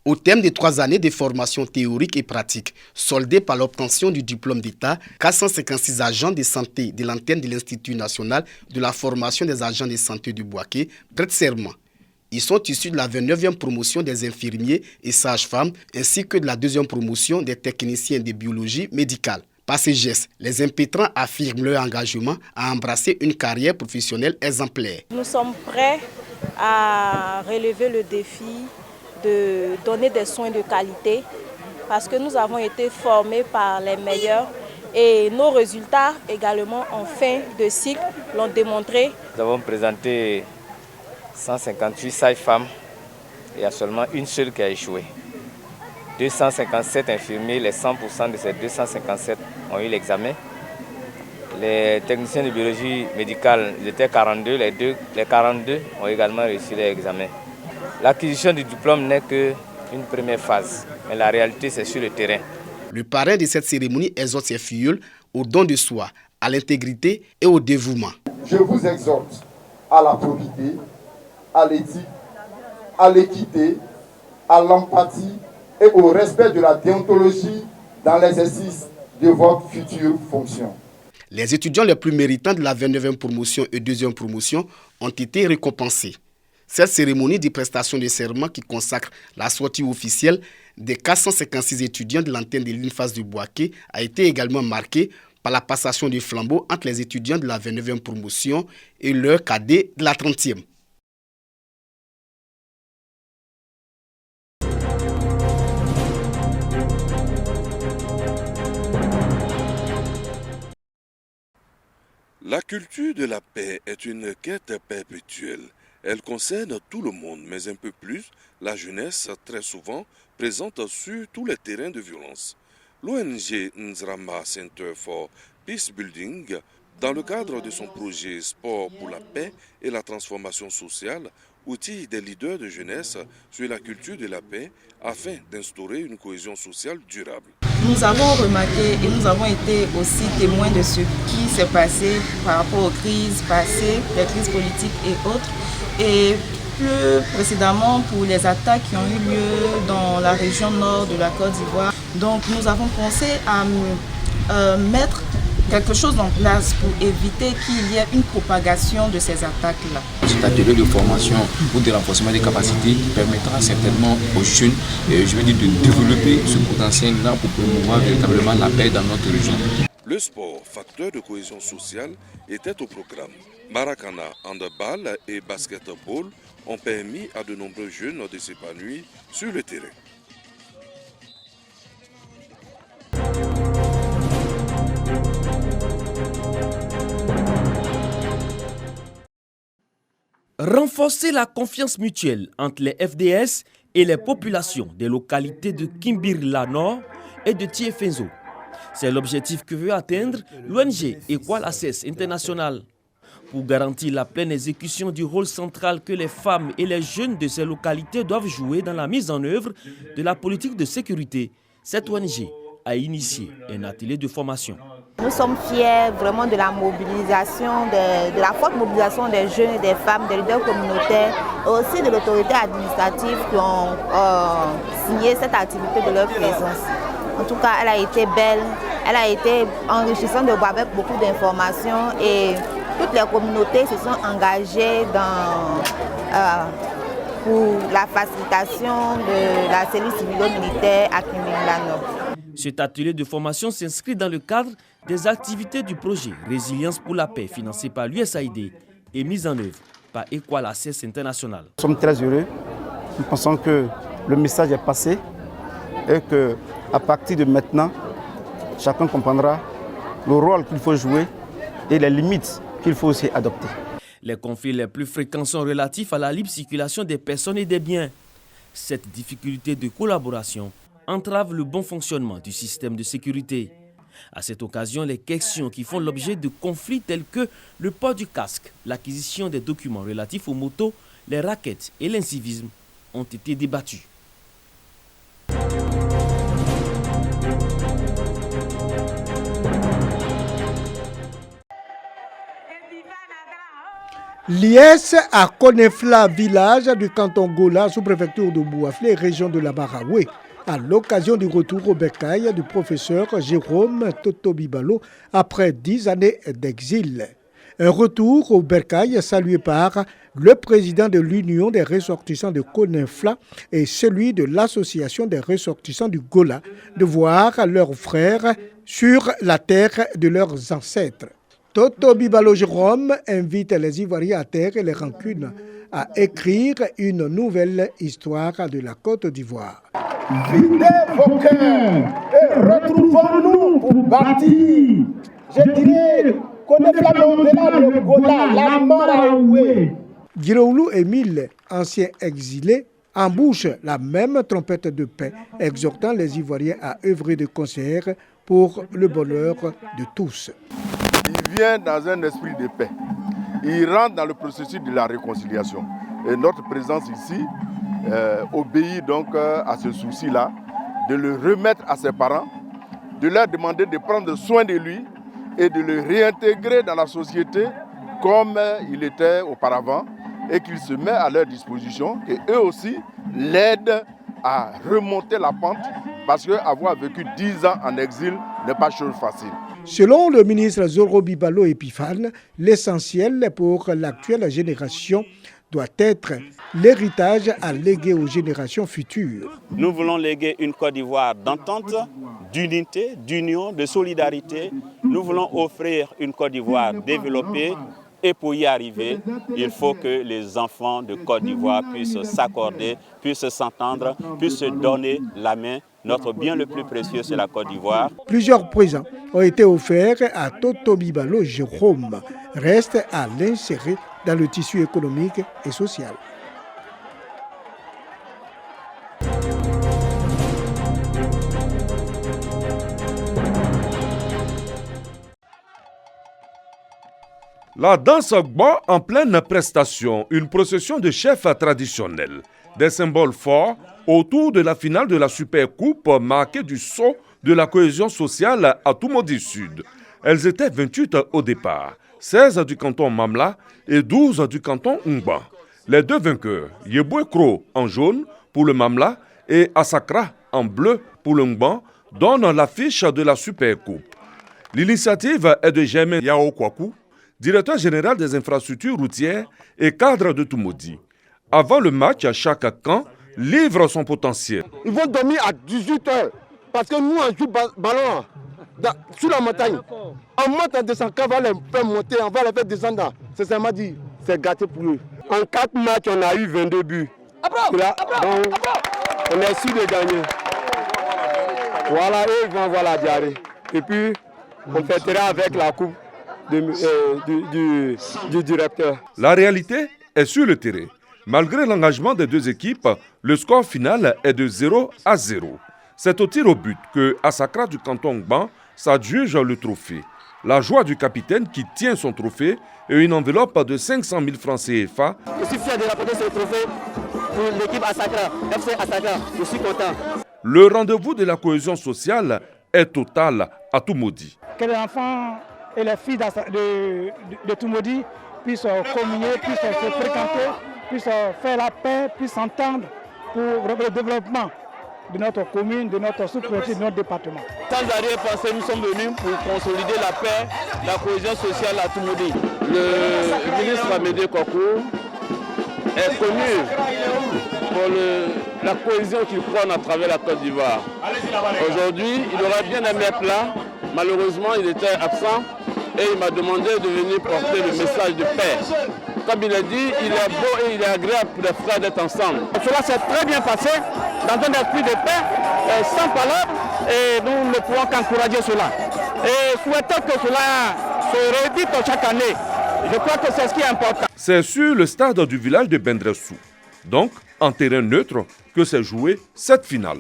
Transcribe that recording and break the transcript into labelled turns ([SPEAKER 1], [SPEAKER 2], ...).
[SPEAKER 1] Au terme de 3 années de formation théorique et pratique, soldées par l'obtention du diplôme d'État, 456 agents de santé de l'antenne de l'Institut national de la formation des agents de santé du Bouaké prêtent serment. Ils sont issus de la 29e promotion des infirmiers et sages-femmes ainsi que de la 2e promotion des techniciens de biologie médicale. Par ces gestes, les impétrants affirment leur engagement à embrasser une carrière professionnelle exemplaire.
[SPEAKER 2] Nous sommes prêts à relever le défi de donner des soins de qualité parce que nous avons été formés par les meilleurs et nos résultats également en fin de cycle l'ont démontré.
[SPEAKER 3] Nous avons présenté 158 sages-femmes et il y a seulement une seule qui a échoué. 257 infirmiers, les 100% de ces 257 ont eu l'examen. Les techniciens de biologie médicale, ils étaient 42, les 42 ont également réussi l'examen. L'acquisition du diplôme n'est qu'une première phase, mais la réalité c'est sur le terrain.
[SPEAKER 1] Le parrain de cette cérémonie exhorte ses filleuls au don de soi, à l'intégrité et au dévouement.
[SPEAKER 4] Je vous exhorte à la probité, à l'éthique, à l'équité, à l'empathie et au respect de la déontologie dans l'exercice de votre future fonction.
[SPEAKER 1] Les étudiants les plus méritants de la 29e promotion et 2e promotion ont été récompensés. Cette cérémonie de prestation de serment qui consacre la sortie officielle des 456 étudiants de l'antenne de l'INFAS du Bouaké a été également marquée par la passation du flambeau entre les étudiants de la 29e promotion et leurs cadets de la 30e.
[SPEAKER 5] La culture de la paix est une quête perpétuelle. Elle concerne tout le monde, mais un peu plus la jeunesse, très souvent présente sur tous les terrains de violence. L'ONG Nzrama Center for Peace Building, dans le cadre de son projet Sport pour la paix et la transformation sociale, outille des leaders de jeunesse sur la culture de la paix afin d'instaurer une cohésion sociale durable.
[SPEAKER 6] Nous avons remarqué et nous avons été aussi témoins de ce qui s'est passé par rapport aux crises passées, les crises politiques et autres. Et plus précédemment pour les attaques qui ont eu lieu dans la région nord de la Côte d'Ivoire. Donc nous avons pensé à mettre quelque chose en place pour éviter qu'il y ait une propagation de ces attaques-là.
[SPEAKER 7] Cet atelier de formation ou de renforcement des capacités permettra certainement aux jeunes, de développer ce potentiel-là pour promouvoir véritablement la paix dans notre région.
[SPEAKER 5] Le sport, facteur de cohésion sociale, était au programme. Maracana, handball et basketball ont permis à de nombreux jeunes de s'épanouir sur le terrain.
[SPEAKER 8] Renforcer la confiance mutuelle entre les FDS et les populations des localités de Kimbirla-Nord et de Tiefenzo. C'est l'objectif que veut atteindre l'ONG Equal Access International. Pour garantir la pleine exécution du rôle central que les femmes et les jeunes de ces localités doivent jouer dans la mise en œuvre de la politique de sécurité, cette ONG a initié un atelier de formation.
[SPEAKER 9] Nous sommes fiers vraiment de la mobilisation, de la forte mobilisation des jeunes et des femmes, des leaders communautaires et aussi de l'autorité administrative qui ont signé cette activité de leur présence. En tout cas, elle a été belle, elle a été enrichissante avec beaucoup d'informations et toutes les communautés se sont engagées pour la facilitation de la cellule civilo-militaire à Kimbirla-Nord.
[SPEAKER 8] Cet atelier de formation s'inscrit dans le cadre des activités du projet Résilience pour la paix financé par l'USAID et mis en œuvre par Equal Access International.
[SPEAKER 10] Nous sommes très heureux. Nous pensons que le message est passé et qu'à partir de maintenant, chacun comprendra le rôle qu'il faut jouer et les limites qu'il faut aussi adopter.
[SPEAKER 8] Les conflits les plus fréquents sont relatifs à la libre circulation des personnes et des biens. Cette difficulté de collaboration entrave le bon fonctionnement du système de sécurité. À cette occasion, les questions qui font l'objet de conflits tels que le port du casque, l'acquisition des documents relatifs aux motos, les rackets et l'incivisme ont été débattues.
[SPEAKER 11] L'IS à Konefla, village du canton Gola, sous-préfecture de Bouaflé, région de la Baraoué, à l'occasion du retour au bercail du professeur Jérôme Toto Bibalo après 10 années d'exil. Un retour au bercail salué par le président de l'Union des ressortissants de Konefla et celui de l'Association des ressortissants du Gola de voir leurs frères sur la terre de leurs ancêtres. Toto Bibalo Jérôme invite les Ivoiriens à taire les rancunes à écrire une nouvelle histoire de la Côte d'Ivoire.
[SPEAKER 12] Videz vos cœurs et retrouvons-nous pour bâtir. Je dirais qu'on est là au-delà de Gola, la Maraoué.
[SPEAKER 11] Giroulou Émile, ancien exilé, embouche la même trompette de paix, exhortant les Ivoiriens à œuvrer de concert pour le bonheur de tous.
[SPEAKER 4] Il vient dans un esprit de paix. Il rentre dans le processus de la réconciliation. Et notre présence ici obéit donc à ce souci-là, de le remettre à ses parents, de leur demander de prendre soin de lui et de le réintégrer dans la société comme il était auparavant et qu'il se met à leur disposition, qu'eux aussi l'aident à remonter la pente parce qu'avoir vécu 10 ans en exil n'est pas chose facile.
[SPEAKER 11] Selon le ministre Zoro Bibalo Epifane, l'essentiel pour l'actuelle génération doit être l'héritage à léguer aux générations futures.
[SPEAKER 13] Nous voulons léguer une Côte d'Ivoire d'entente, d'unité, d'union, de solidarité. Nous voulons offrir une Côte d'Ivoire développée. Et pour y arriver, il faut que les enfants de Côte d'Ivoire puissent s'accorder, puissent s'entendre, puissent se donner la main. Notre bien le plus précieux, c'est la Côte d'Ivoire.
[SPEAKER 11] Plusieurs présents ont été offerts à Toto Bibalo Jérôme. Reste à l'insérer dans le tissu économique et social.
[SPEAKER 5] La danse Ogbo en pleine prestation, une procession de chefs traditionnels. Des symboles forts autour de la finale de la Supercoupe marquée du sceau de la cohésion sociale à Toumoudi Sud. Elles étaient 28 au départ, 16 du canton Mamla et 12 du canton Ngba. Les deux vainqueurs, Yeboué Kro en jaune pour le Mamla et Asakra en bleu pour le Ngba, donnent l'affiche de la Supercoupe. L'initiative est de Germain Yao Kwaku, directeur général des infrastructures routières et cadre de Toumoudi. Avant le match, chaque camp livre son potentiel.
[SPEAKER 12] Ils vont dormir à 18h parce que nous, on joue ballon sur la montagne. On monte en descendant, on va les faire monter, on va les faire descendre. C'est ça m'a dit, c'est gâté pour eux. En 4 matchs, on a eu 22 buts. Là, donc, on est sûr de gagner. Voilà, eux, ils vont avoir la diarrhée. Et puis, on fêtera avec la coupe du directeur.
[SPEAKER 5] La réalité est sur le terrain. Malgré l'engagement des deux équipes, le score final est de 0-0. C'est au tir au but que Asakra du canton Ngban s'adjuge le trophée. La joie du capitaine qui tient son trophée et une enveloppe de 500 000 francs CFA.
[SPEAKER 12] Je suis fier de rapporter ce trophée pour l'équipe Asakra, FC Asakra. Je suis content.
[SPEAKER 5] Le rendez-vous de la cohésion sociale est total à Toumoudi.
[SPEAKER 14] Que les enfants et les filles de Toumoudi puissent communier, puissent se fréquenter, puissent faire la paix, puissent s'entendre pour le développement de notre commune, de notre sous-préfecture, de notre département.
[SPEAKER 15] Sans arrière-pensée, nous sommes venus pour consolider la paix, la cohésion sociale à Toumoudi. Le ministre Amédée Kokou est connu pour la cohésion qu'il prône à travers la Côte d'Ivoire. Aujourd'hui, il aurait bien aimé être là. Malheureusement, il était absent et il m'a demandé de venir porter le message de paix. Comme il a dit, il est beau et il est agréable pour les frères d'être ensemble.
[SPEAKER 12] Cela s'est très bien passé dans un esprit de paix, sans parole, et nous ne pouvons qu'encourager cela. Et souhaitons que cela se répète chaque année. Je crois que c'est ce qui est important.
[SPEAKER 5] C'est sur le stade du village de Bendressou, donc en terrain neutre, que s'est jouée cette finale.